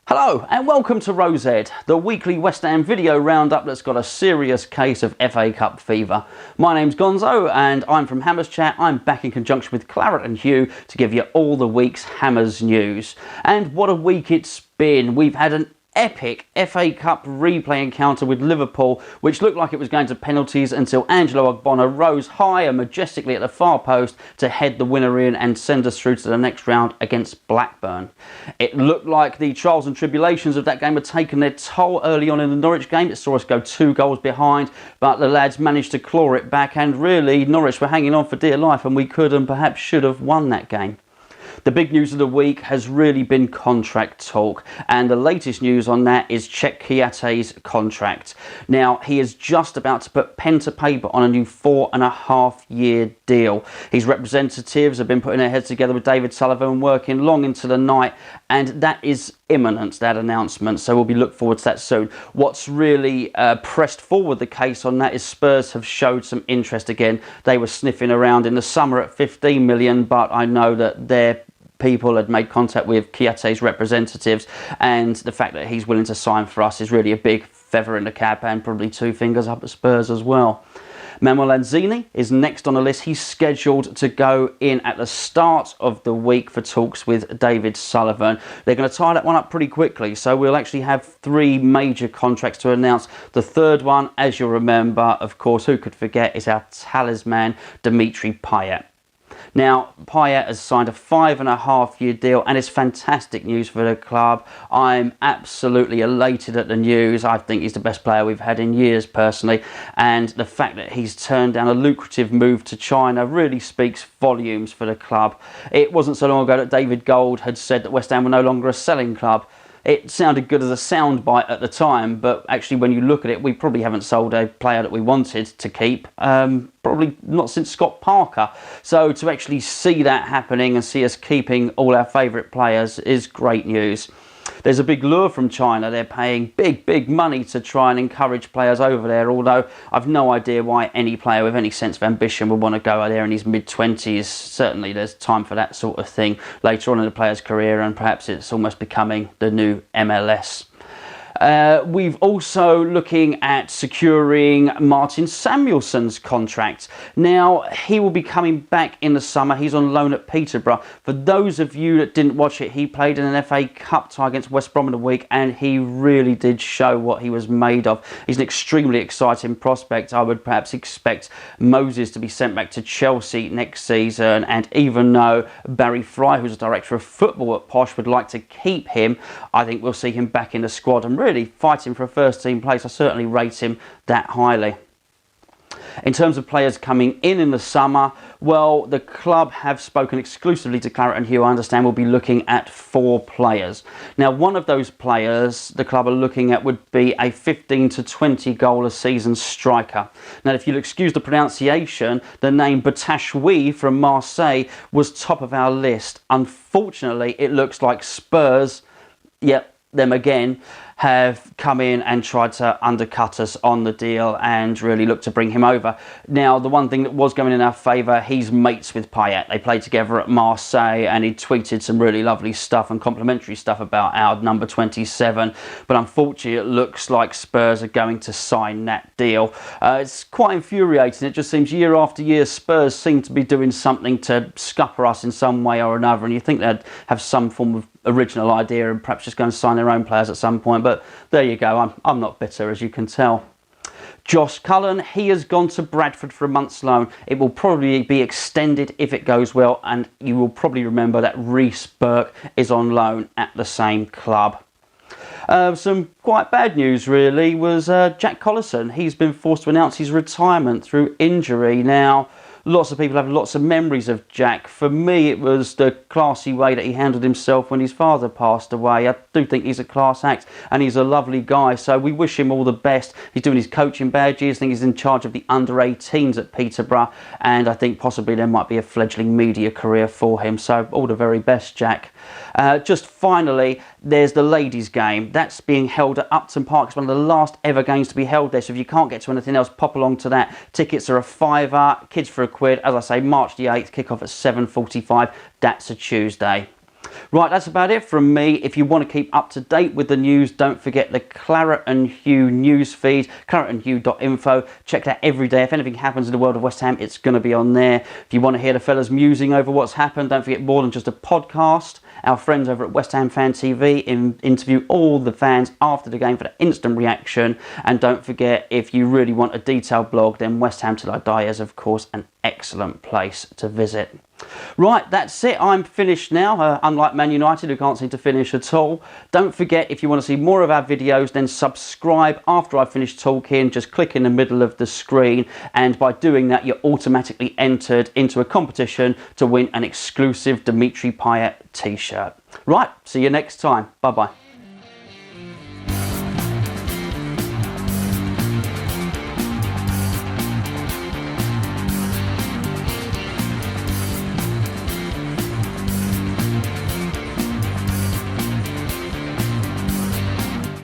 Hello and welcome to Rosed, the weekly West Ham video roundup that's got a serious case of FA Cup fever. My name's Gonzo and I'm from Hammers Chat. I'm back in conjunction with Claret and Hugh to give you all the week's Hammers news. And what a week it's been. We've had an epic FA Cup replay encounter with Liverpool, which looked like it was going to penalties until Angelo Ogbonna rose high and majestically at the far post to head the winner in and send us through to the next round against Blackburn. It looked like the trials and tribulations of that game had taken their toll early on in the Norwich game. It saw us go 2 goals behind, but the lads managed to claw it back, and really Norwich were hanging on for dear life, and we could and perhaps should have won that game. The big news of the week has really been contract talk, and the latest news on that is Kouyate's contract. Now, he is just about to put pen to paper on a new 4.5-year deal. His representatives have been putting their heads together with David Sullivan, working long into the night, and that is imminent, that announcement, so we'll be looking forward to that soon. What's really pressed forward the case on that is Spurs have showed some interest again. They were sniffing around in the summer at 15 million, but I know that their people had made contact with Kouyate's representatives, and the fact that he's willing to sign for us is really a big feather in the cap, and probably 2 fingers up at Spurs as well. Manuel Lanzini is next on the list. He's scheduled to go in at the start of the week for talks with David Sullivan. They're going to tie that one up pretty quickly, so we'll actually have 3 major contracts to announce. The third one, as you'll remember, of course, who could forget, is our talisman, Dimitri Payet. Now, Payet has signed a 5.5-year deal, and it's fantastic news for the club. I'm absolutely elated at the news. I think he's the best player we've had in years, personally, and the fact that he's turned down a lucrative move to China really speaks volumes for the club. It wasn't so long ago that David Gold had said that West Ham were no longer a selling club. It sounded good as a soundbite at the time, but actually when you look at it, we probably haven't sold a player that we wanted to keep, probably not since Scott Parker. So to actually see that happening and see us keeping all our favourite players is great news. There's a big lure from China. They're paying big money to try and encourage players over there, although I've no idea why any player with any sense of ambition would want to go there in his mid-20s. Certainly there's time for that sort of thing later on in the player's career, and perhaps it's almost becoming the new MLS. We've also looking at securing Martin Samuelsson's contract. Now, he will be coming back in the summer. He's on loan at Peterborough. For those of you that didn't watch it, he played in an FA Cup tie against West Brom in the week, and he really did show what he was made of. He's an extremely exciting prospect. I would perhaps expect Moses to be sent back to Chelsea next season, and even though Barry Fry, who's a director of football at Posh, would like to keep him, I think we'll see him back in the squad and really fighting for a first team place. I certainly rate him that highly. In terms of players coming in the summer, well, the club have spoken exclusively to Claret and Hugh. I understand we'll be looking at 4 players. Now, one of those players the club are looking at would be a 15 to 20 goal a season striker. Now, if you'll excuse the pronunciation, the name Batshuayi from Marseille was top of our list. Unfortunately, it looks like Spurs, yep, them again, have come in and tried to undercut us on the deal and really look to bring him over. Now, the one thing that was going in our favour, he's mates with Payet. They played together at Marseille, and he tweeted some really lovely stuff and complimentary stuff about our number 27. But unfortunately, it looks like Spurs are going to sign that deal. It's quite infuriating. It just seems year after year, Spurs seem to be doing something to scupper us in some way or another, and you think they'd have some form of original idea and perhaps just go and sign their own players at some point. But there you go, I'm not bitter, as you can tell. Josh Cullen, he has gone to Bradford for a month's loan. It will probably be extended if it goes well, and you will probably remember that Reece Burke is on loan at the same club. Some quite bad news really was Jack Collison. He's been forced to announce his retirement through injury. Now, lots of people have lots of memories of Jack. For me, it was the classy way that he handled himself when his father passed away. I do think he's a class act, and he's a lovely guy, so we wish him all the best. He's doing his coaching badges. I think he's in charge of the under-18s at Peterborough, and I think possibly there might be a fledgling media career for him, so all the very best, Jack. Just finally, there's the ladies' game. That's being held at Upton Park. It's one of the last ever games to be held there, so if you can't get to anything else, pop along to that. Tickets are a £5, kids for £1. As I say, March the 8th, kick off at 7:45. That's a Tuesday. Right, that's about it from me. If you want to keep up to date with the news, don't forget the Claret and Hugh news feed, claretandhugh.info. Check that every day. If anything happens in the world of West Ham, it's going to be on there. If you want to hear the fellas musing over what's happened, don't forget more than just a podcast. Our friends over at West Ham Fan TV interview all the fans after the game for the instant reaction. And don't forget, if you really want a detailed blog, then West Ham Till I Die is, of course, an excellent place to visit. Right, that's it. I'm finished now, unlike Man United, who can't seem to finish at all. Don't forget, if you want to see more of our videos, then subscribe after I finish talking. Just click in the middle of the screen, and by doing that, you're automatically entered into a competition to win an exclusive Dimitri Payet t-shirt. Right, see you next time. Bye-bye.